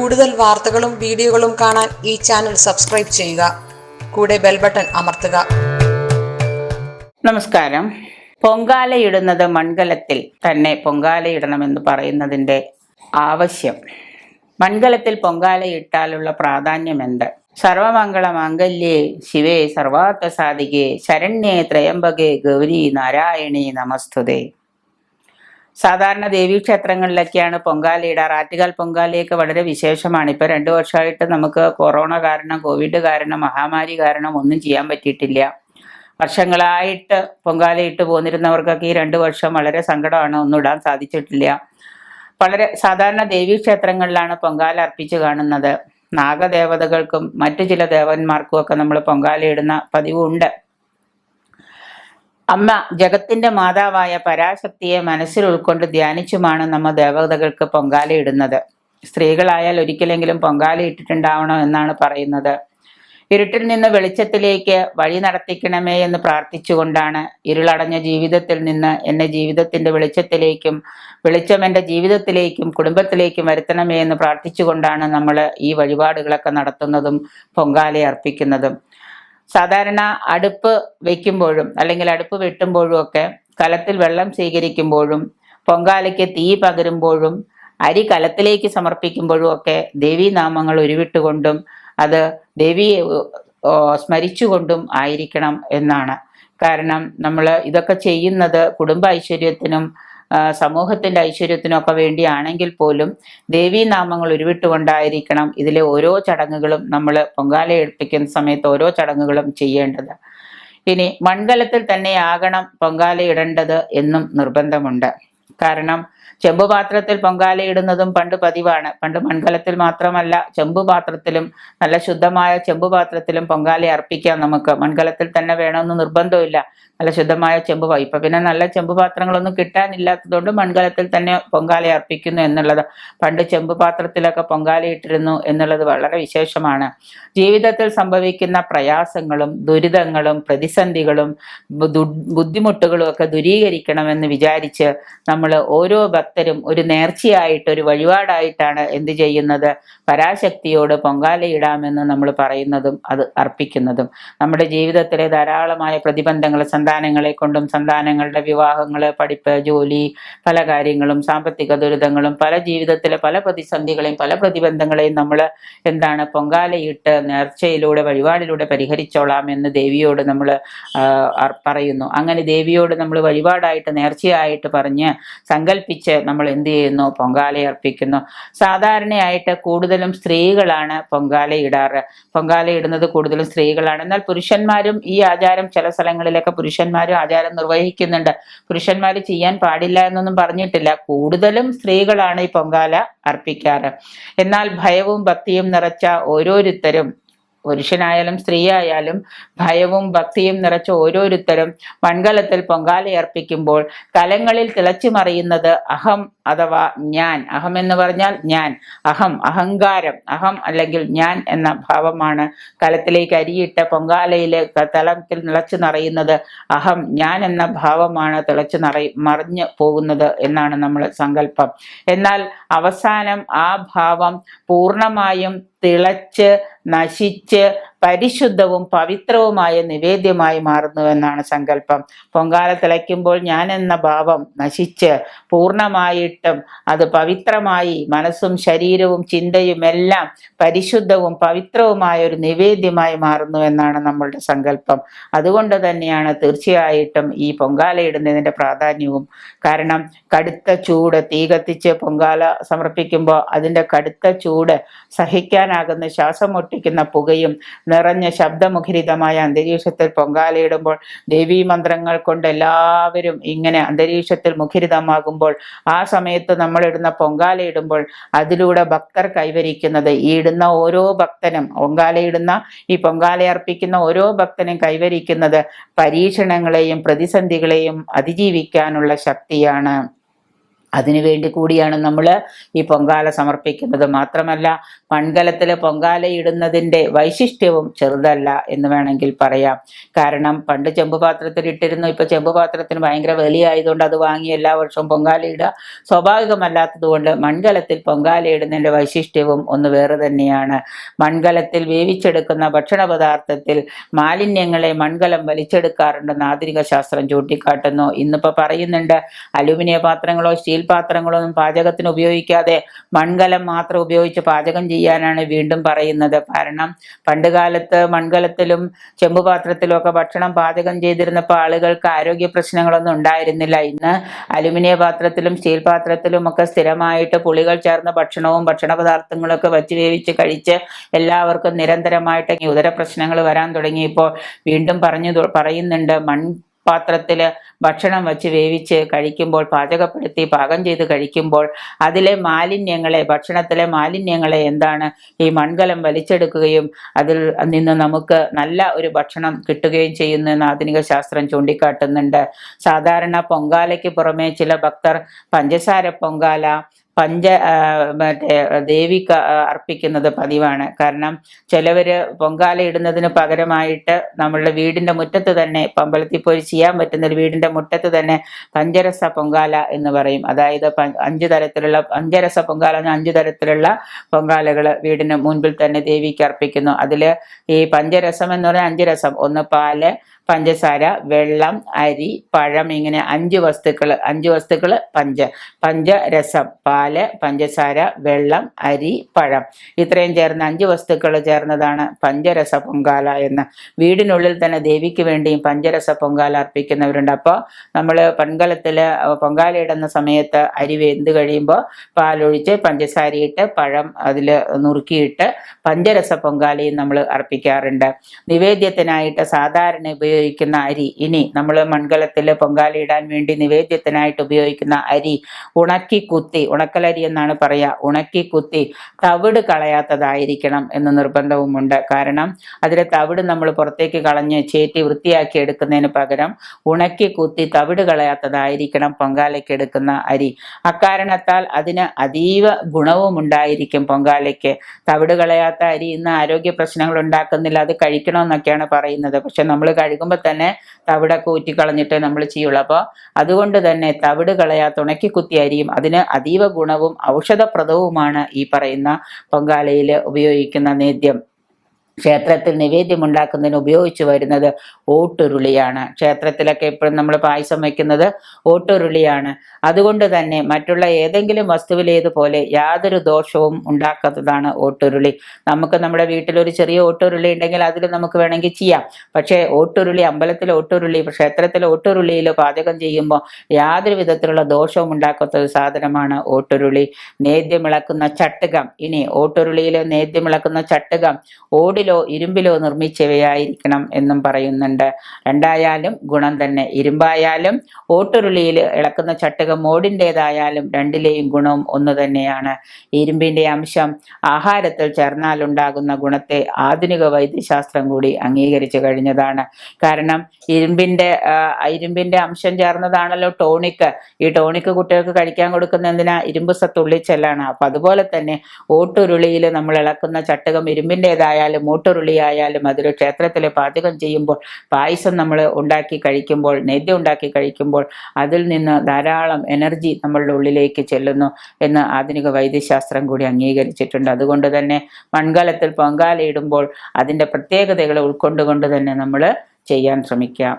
കൂടുതൽ വാർത്തകളും വീഡിയോകളും കാണാൻ ഈ ചാനൽ സബ്സ്ക്രൈബ് ചെയ്യുക. കൂടെ ബെൽ ബട്ടൺ അമർത്തുക. നമസ്കാരം. പൊങ്കാലയിടുന്നത് മൺകലത്തിൽ തന്നെ പൊങ്കാലയിടണമെന്ന് പറയുന്നതിൻ്റെ ആവശ്യം, മൺകലത്തിൽ പൊങ്കാലയിട്ടാലുള്ള പ്രാധാന്യം എന്ത്? സർവമംഗള മാംഗല്യേ ശിവേ സർവാർത്ഥസാധികേ ശരണ്യേ ത്രയംബകേ ഗൗരി നാരായണി നമസ്തുതേ. സാധാരണ ദേവീക്ഷേത്രങ്ങളിലൊക്കെയാണ് പൊങ്കാലയിടാറ്. ആറ്റുകാൽ പൊങ്കാലയൊക്കെ വളരെ വിശേഷമാണ്. ഇപ്പോൾ 2 വർഷമായിട്ട് നമുക്ക് കൊറോണ കാരണം, കോവിഡ് കാരണം, മഹാമാരി കാരണം ഒന്നും ചെയ്യാൻ പറ്റിയിട്ടില്ല. വർഷങ്ങളായിട്ട് പൊങ്കാലയിട്ട് പോന്നിരുന്നവർക്കൊക്കെ ഈ 2 വർഷം വളരെ സങ്കടമാണ്, ഒന്നും ഇടാൻ സാധിച്ചിട്ടില്ല. വളരെ സാധാരണ ദേവീക്ഷേത്രങ്ങളിലാണ് പൊങ്കാല അർപ്പിച്ച് കാണുന്നത്. നാഗദേവതകൾക്കും മറ്റു ചില ദേവന്മാർക്കും ഒക്കെ നമ്മൾ പൊങ്കാലയിടുന്ന പതിവുണ്ട്. അമ്മ ജഗത്തിന്റെ മാതാവായ പരാശക്തിയെ മനസ്സിൽ ഉൾക്കൊണ്ട് ധ്യാനിച്ചുമാണ് നമ്മ ദേവതകൾക്ക് പൊങ്കാലയിടുന്നത്. സ്ത്രീകളായാൽ ഒരിക്കലെങ്കിലും പൊങ്കാല ഇട്ടിട്ടുണ്ടാവണം എന്നാണ് പറയുന്നത്. ഇരുട്ടിൽ നിന്ന് വെളിച്ചത്തിലേക്ക് വഴി നടത്തിക്കണമേ എന്ന് പ്രാർത്ഥിച്ചുകൊണ്ടാണ്, ഇരുളടഞ്ഞ ജീവിതത്തിൽ നിന്ന് എന്നെ ജീവിതത്തിന്റെ വെളിച്ചത്തിലേക്കും, വെളിച്ചം എൻ്റെ ജീവിതത്തിലേക്കും കുടുംബത്തിലേക്കും വരുത്തണമേ എന്ന് പ്രാർത്ഥിച്ചുകൊണ്ടാണ് നമ്മൾ ഈ വഴിപാടുകളൊക്കെ നടത്തുന്നതും പൊങ്കാല അർപ്പിക്കുന്നതും. സാധാരണ അടുപ്പ് വയ്ക്കുമ്പോഴും അല്ലെങ്കിൽ അടുപ്പ് വെട്ടുമ്പോഴും ഒക്കെ, കലത്തിൽ വെള്ളം സ്വീകരിക്കുമ്പോഴും, പൊങ്കാലയ്ക്ക് തീ പകരുമ്പോഴും, അരി കലത്തിലേക്ക് സമർപ്പിക്കുമ്പോഴും ഒക്കെ ദേവീനാമങ്ങൾ ഉരുവിട്ടുകൊണ്ടും അത് ദേവിയെ സ്മരിച്ചുകൊണ്ടും ആയിരിക്കണം എന്നാണ്. കാരണം നമ്മൾ ഇതൊക്കെ ചെയ്യുന്നത് കുടുംബ ഐശ്വര്യത്തിനും സമൂഹത്തിന്റെ ഐശ്വര്യത്തിനൊക്കെ വേണ്ടിയാണെങ്കിൽ പോലും ദേവീനാമങ്ങൾ ഉരുവിട്ടുകൊണ്ടായിരിക്കണം ഇതിലെ ഓരോ ചടങ്ങുകളും നമ്മൾ പൊങ്കാല ഏൽപ്പിക്കുന്ന സമയത്ത് ഓരോ ചടങ്ങുകളും ചെയ്യേണ്ടത്. ഇനി മൺകലത്തിൽ തന്നെയാകണം പൊങ്കാല ഇടേണ്ടത് എന്നും നിർബന്ധമുണ്ട്. കാരണം ചെമ്പുപാത്രത്തിൽ പൊങ്കാലയിടുന്നതും പണ്ട് പതിവാണ്. പണ്ട് മൺകലത്തിൽ മാത്രമല്ല, ചെമ്പുപാത്രത്തിലും, നല്ല ശുദ്ധമായ ചെമ്പുപാത്രത്തിലും പൊങ്കാല അർപ്പിക്കാം നമുക്ക്. മൺകലത്തിൽ തന്നെ വേണമെന്ന് നിർബന്ധമില്ല. നല്ല ശുദ്ധമായ ഇപ്പൊ പിന്നെ നല്ല ചെമ്പുപാത്രങ്ങളൊന്നും കിട്ടാനില്ലാത്തതുകൊണ്ട് മൺകലത്തിൽ തന്നെ പൊങ്കാല അർപ്പിക്കുന്നു എന്നുള്ളത്. പണ്ട് ചെമ്പുപാത്രത്തിലൊക്കെ പൊങ്കാലയിട്ടിരുന്നു എന്നുള്ളത് വളരെ വിശേഷമാണ്. ജീവിതത്തിൽ സംഭവിക്കുന്ന പ്രയാസങ്ങളും ദുരിതങ്ങളും പ്രതിസന്ധികളും ബുദ്ധിമുട്ടുകളും ഒക്കെ ദൂരീകരിക്കണമെന്ന് വിചാരിച്ച് നമ്മൾ ഓരോ ഭക്തരും ഒരു നേർച്ചയായിട്ട്, ഒരു വഴിപാടായിട്ടാണ് എന്ത് ചെയ്യുന്നത്? പരാശക്തിയോട് പൊങ്കാലയിടാമെന്ന് നമ്മൾ പറയുന്നതും അത് അർപ്പിക്കുന്നതും. നമ്മുടെ ജീവിതത്തിലെ ധാരാളമായ പ്രതിബന്ധങ്ങൾ, സന്താനങ്ങളെ കൊണ്ടും, സന്താനങ്ങളുടെ വിവാഹങ്ങള്, പഠിപ്പ്, ജോലി, പല കാര്യങ്ങളും, സാമ്പത്തിക ദുരിതങ്ങളും, പല ജീവിതത്തിലെ പല പ്രതിസന്ധികളെയും പല പ്രതിബന്ധങ്ങളെയും നമ്മൾ എന്താണ് പൊങ്കാലയിട്ട് നേർച്ചയിലൂടെ വഴിപാടിലൂടെ പരിഹരിച്ചോളാം എന്ന് ദേവിയോട് നമ്മൾ പറയുന്നു. അങ്ങനെ ദേവിയോട് നമ്മൾ വഴിപാടായിട്ട് നേർച്ചയായിട്ട് പറഞ്ഞ് സങ്കല്പിച്ച് നമ്മൾ എന്ത് ചെയ്യുന്നു? പൊങ്കാല അർപ്പിക്കുന്നു. സാധാരണയായിട്ട് കൂടുതലും സ്ത്രീകളാണ് പൊങ്കാല ഇടാറ്. പൊങ്കാല ഇടുന്നത് കൂടുതലും സ്ത്രീകളാണ്. എന്നാൽ പുരുഷന്മാരും ഈ ആചാരം ചില സ്ഥലങ്ങളിലൊക്കെ പുരുഷന്മാരും ആചാരം നിർവഹിക്കുന്നുണ്ട്. പുരുഷന്മാർ ചെയ്യാൻ പാടില്ല എന്നൊന്നും പറഞ്ഞിട്ടില്ല. കൂടുതലും സ്ത്രീകളാണ് ഈ പൊങ്കാല അർപ്പിക്കാറ്. എന്നാൽ ഭയവും ഭക്തിയും നിറച്ച ഓരോരുത്തരും, പുരുഷനായാലും സ്ത്രീ ആയാലും ഭയവും ഭക്തിയും നിറച്ച ഓരോരുത്തരും മൺകലത്തിൽ പൊങ്കാല അർപ്പിക്കുമ്പോൾ കലങ്ങളിൽ തിളച്ചു മറിയുന്നത് അഹം അഥവാ ഞാൻ. അഹം എന്ന് പറഞ്ഞാൽ ഞാൻ, അഹം, അഹങ്കാരം, അഹം അല്ലെങ്കിൽ ഞാൻ എന്ന ഭാവമാണ്. കലത്തിലേക്ക് അരിയിട്ട പൊങ്കാലയിലെ തലത്തിൽ നിളച്ചു നിറയുന്നത് അഹം, ഞാൻ എന്ന ഭാവമാണ് തിളച്ചു മറിഞ്ഞു പോകുന്നത് എന്നാണ് നമ്മൾ സങ്കല്പം. എന്നാൽ അവസാനം ആ ഭാവം പൂർണ്ണമായും തിളച്ച് നശിച്ച് പരിശുദ്ധവും പവിത്രവുമായ നിവേദ്യമായി മാറുന്നുവെന്നാണ് സങ്കല്പം. പൊങ്കാല തിളയ്ക്കുമ്പോൾ ഞാൻ എന്ന ഭാവം നശിച്ച് പൂർണ്ണമായിട്ടും അത് പവിത്രമായി, മനസ്സും ശരീരവും ചിന്തയും എല്ലാം പരിശുദ്ധവും പവിത്രവുമായ ഒരു നിവേദ്യമായി മാറുന്നുവെന്നാണ് നമ്മളുടെ സങ്കല്പം. അതുകൊണ്ട് തന്നെയാണ് തീർച്ചയായിട്ടും ഈ പൊങ്കാല ഇടുന്നതിൻ്റെ പ്രാധാന്യവും. കാരണം കടുത്ത ചൂട്, തീ കത്തിച്ച് പൊങ്കാല സമർപ്പിക്കുമ്പോൾ അതിൻ്റെ കടുത്ത ചൂട്, സഹിക്കാനാകുന്ന ശ്വാസം മുട്ടിക്കുന്ന പുകയും നിറഞ്ഞ ശബ്ദമുഖരിതമായ അന്തരീക്ഷത്തിൽ പൊങ്കാലയിടുമ്പോൾ, ദേവീ മന്ത്രങ്ങൾ കൊണ്ട് എല്ലാവരും ഇങ്ങനെ അന്തരീക്ഷത്തിൽ മുഖരിതമാകുമ്പോൾ, ആ സമയത്ത് നമ്മൾ ഇടുന്ന പൊങ്കാലയിടുമ്പോൾ അതിലൂടെ ഭക്തർ കൈവരിക്കുന്നത്, ഈ ഇടുന്ന ഓരോ ഭക്തനും, പൊങ്കാലയിടുന്ന ഈ പൊങ്കാല അർപ്പിക്കുന്ന ഓരോ ഭക്തനും കൈവരിക്കുന്നത് പരീക്ഷണങ്ങളെയും പ്രതിസന്ധികളെയും അതിജീവിക്കാനുള്ള ശക്തിയാണ്. അതിനുവേണ്ടി കൂടിയാണ് നമ്മൾ ഈ പൊങ്കാല സമർപ്പിക്കുന്നത്. മാത്രമല്ല മൺകലത്തിൽ പൊങ്കാലയിടുന്നതിൻ്റെ വൈശിഷ്ട്യവും ചെറുതല്ല എന്ന് വേണമെങ്കിൽ പറയാം. കാരണം പണ്ട് ചെമ്പുപാത്രത്തിൽ ഇട്ടിരുന്നു, ഇപ്പൊ ചെമ്പുപാത്രത്തിന് ഭയങ്കര വിലയായതുകൊണ്ട് അത് വാങ്ങി എല്ലാ വർഷവും പൊങ്കാലയിടുക സ്വാഭാവികമല്ലാത്തതുകൊണ്ട് മൺകലത്തിൽ പൊങ്കാലയിടുന്നതിൻ്റെ വൈശിഷ്ട്യവും ഒന്ന് വേറെ തന്നെയാണ്. മൺകലത്തിൽ വേവിച്ചെടുക്കുന്ന ഭക്ഷണ പദാർത്ഥത്തിൽ മാലിന്യങ്ങളെ മൺകലം വലിച്ചെടുക്കാറുണ്ടെന്ന് ആധുനിക ശാസ്ത്രം ചൂണ്ടിക്കാട്ടുന്നു. ഇന്നിപ്പോൾ പറയുന്നുണ്ട് അലുമിനിയ പാത്രങ്ങളോ സ്റ്റീൽ പാത്രങ്ങളോ ഒന്നും പാചകത്തിന് ഉപയോഗിക്കാതെ മൺകലം മാത്രം ഉപയോഗിച്ച് പാചകം ചെയ്യാനാണ് വീണ്ടും പറയുന്നത്. കാരണം പണ്ട് കാലത്ത് മൺകലത്തിലും ചെമ്പുപാത്രത്തിലും ഒക്കെ ഭക്ഷണം പാചകം ചെയ്തിരുന്നപ്പോൾ ആളുകൾക്ക് ആരോഗ്യ പ്രശ്നങ്ങളൊന്നും ഉണ്ടായിരുന്നില്ല. ഇന്ന് അലുമിനിയ പാത്രത്തിലും സ്റ്റീൽ പാത്രത്തിലും ഒക്കെ സ്ഥിരമായിട്ട് പുളികൾ ചേർന്ന ഭക്ഷണവും ഭക്ഷണ പദാർത്ഥങ്ങളൊക്കെ വച്ച് വേവിച്ച് കഴിച്ച് എല്ലാവർക്കും നിരന്തരമായിട്ട് ഉദര പ്രശ്നങ്ങൾ വരാൻ തുടങ്ങിയപ്പോൾ വീണ്ടും പറയുന്നുണ്ട് പാത്രത്തിൽ ഭക്ഷണം വച്ച് വേവിച്ച് കഴിക്കുമ്പോൾ, പാചകപ്പെടുത്തി പാകം ചെയ്ത് കഴിക്കുമ്പോൾ അതിലെ മാലിന്യങ്ങളെ, ഭക്ഷണത്തിലെ മാലിന്യങ്ങളെ എന്താണ് ഈ മൺകലം വലിച്ചെടുക്കുകയും അതിൽ നിന്ന് നമുക്ക് നല്ല ഒരു ഭക്ഷണം കിട്ടുകയും ചെയ്യുന്നു എന്ന് ആധുനിക ശാസ്ത്രം ചൂണ്ടിക്കാട്ടുന്നുണ്ട്. സാധാരണ പൊങ്കാലയ്ക്ക് പുറമെ ചില ഭക്തർ പഞ്ചസാര പൊങ്കാല മറ്റേ ദേവിക്ക് അർപ്പിക്കുന്നത് പതിവാണ്. കാരണം ചിലവർ പൊങ്കാല ഇടുന്നതിന് പകരമായിട്ട് നമ്മളുടെ വീടിൻ്റെ മുറ്റത്ത് തന്നെ, അമ്പലത്തിൽ പോയി ചെയ്യാൻ പറ്റുന്ന വീടിൻ്റെ മുറ്റത്ത് തന്നെ പഞ്ചരസ പൊങ്കാല എന്ന് പറയും. അതായത് 5 തരത്തിലുള്ള പഞ്ചരസ പൊങ്കാല, 5 തരത്തിലുള്ള പൊങ്കാലകൾ വീടിന് മുൻപിൽ തന്നെ ദേവിക്ക് അർപ്പിക്കുന്നു. അതിൽ ഈ പഞ്ചരസം എന്ന് പറഞ്ഞാൽ 5 രസം, ഒന്ന് പാല്, പഞ്ചസാര, വെള്ളം, അരി, പഴം, ഇങ്ങനെ 5 വസ്തുക്കൾ പഞ്ചരസം, പാല്, പഞ്ചസാര, വെള്ളം, അരി, പഴം, ഇത്രയും ചേർന്ന് 5 വസ്തുക്കൾ ചേർന്നതാണ് പഞ്ചരസ പൊങ്കാല എന്ന്. വീടിനുള്ളിൽ തന്നെ ദേവിക്ക് വേണ്ടിയും പഞ്ചരസ പൊങ്കാല അർപ്പിക്കുന്നവരുണ്ട്. അപ്പോൾ നമ്മൾ പൊങ്കാലത്തിൽ പൊങ്കാലയിടുന്ന സമയത്ത് അരി വെന്ത് കഴിയുമ്പോൾ പാലൊഴിച്ച് പഞ്ചസാരയിട്ട് പഴം അതിൽ നുറുക്കിയിട്ട് പഞ്ചരസ പൊങ്കാലയും നമ്മൾ അർപ്പിക്കാറുണ്ട്. നിവേദ്യത്തിനായിട്ട് സാധാരണ ഉപയോഗിക്കുന്ന അരി, ഇനി നമ്മൾ മൺകലത്തിൽ പൊങ്കാലയിടാൻ വേണ്ടി നിവേദ്യത്തിനായിട്ട് ഉപയോഗിക്കുന്ന അരി ഉണക്കി കുത്തി, ഉണക്കലരി എന്നാണ് പറയുക, ഉണക്കി കുത്തി തവിട് കളയാത്തതായിരിക്കണം എന്ന് നിർബന്ധവുമുണ്ട്. കാരണം അതിലെ തവിട് നമ്മൾ പുറത്തേക്ക് കളഞ്ഞ് ചേറ്റി വൃത്തിയാക്കി എടുക്കുന്നതിന് പകരം ഉണക്കി കുത്തി തവിട് കളയാത്തതായിരിക്കണം പൊങ്കാലയ്ക്ക് എടുക്കുന്ന അരി. അക്കാരണത്താൽ അതിന് അതീവ ഗുണവും ഉണ്ടായിരിക്കും പൊങ്കാലയ്ക്ക്. തവിട് കളയാത്ത അരി ഇന്ന് ആരോഗ്യ പ്രശ്നങ്ങൾ ഉണ്ടാക്കുന്നില്ല, അത് കഴിക്കണമെന്നൊക്കെയാണ് പറയുന്നത്. പക്ഷെ നമ്മൾ കഴുകുമ്പോൾ തന്നെ തവിടൊക്കെ ഊറ്റിക്കളഞ്ഞിട്ട് നമ്മൾ ചെയ്യുള്ളൂ. അപ്പോൾ അതുകൊണ്ട് തന്നെ തവിട് കളയാത്ത ഉണക്കി കുത്തിയ അരിയും അതിന് അതീവ ഗുണവും ഔഷധപ്രദവുമാണ് ഈ പറയുന്ന പൊങ്കാലയിൽ ഉപയോഗിക്കുന്ന നേദ്യം. ക്ഷേത്രത്തിൽ നിവേദ്യം ഉണ്ടാക്കുന്നതിന് ഉപയോഗിച്ചു വരുന്നത് ഓട്ടുരുളിയാണ്. ക്ഷേത്രത്തിലൊക്കെ എപ്പോഴും നമ്മൾ പായസം വയ്ക്കുന്നത് ഓട്ടുരുളിയാണ്. അതുകൊണ്ട് തന്നെ മറ്റുള്ള ഏതെങ്കിലും വസ്തുവിലേതുപോലെ യാതൊരു ദോഷവും ഉണ്ടാക്കാത്തതാണ് ഓട്ടുരുളി. നമുക്ക് നമ്മുടെ വീട്ടിലൊരു ചെറിയ ഓട്ടുരുളി ഉണ്ടെങ്കിൽ അതിൽ നമുക്ക് വേണമെങ്കിൽ ചെയ്യാം. പക്ഷേ ഓട്ടുരുളി, അമ്പലത്തിലെ ഓട്ടുരുളി, ക്ഷേത്രത്തിലെ ഓട്ടുരുളിയിൽ പാചകം ചെയ്യുമ്പോൾ യാതൊരു വിധത്തിലുള്ള ദോഷവും ഉണ്ടാക്കാത്ത ഒരു സാധനമാണ് ഓട്ടുരുളി. നേദ്യമിളക്കുന്ന ചട്ടുകം, ഇനി ഓട്ടുരുളിയിൽ നേദ്യമിളക്കുന്ന ചട്ടുകം ഓടിലോ ഇരുമ്പിലോ നിർമ്മിച്ചവയായിരിക്കണം എന്നും പറയുന്നുണ്ട്. രണ്ടായാലും ഗുണം തന്നെ. ഇരുമ്പായാലും ഓട്ടുരുളിയിൽ ഇളക്കുന്ന ചട്ടുകം ഓടിൻ്റെതായാലും രണ്ടിലെയും ഗുണവും ഒന്ന് തന്നെയാണ്. ഇരുമ്പിൻ്റെ അംശം ആഹാരത്തിൽ ചേർന്നാലുണ്ടാകുന്ന ഗുണത്തെ ആധുനിക വൈദ്യശാസ്ത്രം കൂടി അംഗീകരിച്ചു കഴിഞ്ഞതാണ്. കാരണം ഇരുമ്പിൻ്റെ അംശം ചേർന്നതാണല്ലോ ടോണിക്ക്. ഈ ടോണിക്ക് കുട്ടികൾക്ക് കഴിക്കാൻ കൊടുക്കുന്ന എന്തിനാ? ഇരുമ്പ് സത്തുള്ളിച്ചെല്ലാണ്. അപ്പം അതുപോലെ തന്നെ ഓട്ടുരുളിയിൽ നമ്മൾ ഇളക്കുന്ന ചട്ടുകം ഇരുമ്പിൻ്റെതായാലും ഓട്ടുരുളിയായാലും അതൊരു ക്ഷേത്രത്തിൽ പാചകം ചെയ്യുമ്പോൾ, പായസം നമ്മൾ ഉണ്ടാക്കി കഴിക്കുമ്പോൾ, നേദ്യം ഉണ്ടാക്കി കഴിക്കുമ്പോൾ അതിൽ നിന്ന് ധാരാളം എനർജി നമ്മളുടെ ഉള്ളിലേക്ക് ചെല്ലുന്നു എന്ന് ആധുനിക വൈദ്യശാസ്ത്രം കൂടി അംഗീകരിച്ചിട്ടുണ്ട്. അതുകൊണ്ട് തന്നെ മൺകലത്തിൽ പൊങ്കാലയിടുമ്പോൾ അതിൻ്റെ പ്രത്യേകതകളെ ഉൾക്കൊണ്ടുകൊണ്ട് തന്നെ നമ്മൾ ചെയ്യാൻ ശ്രമിക്കാം.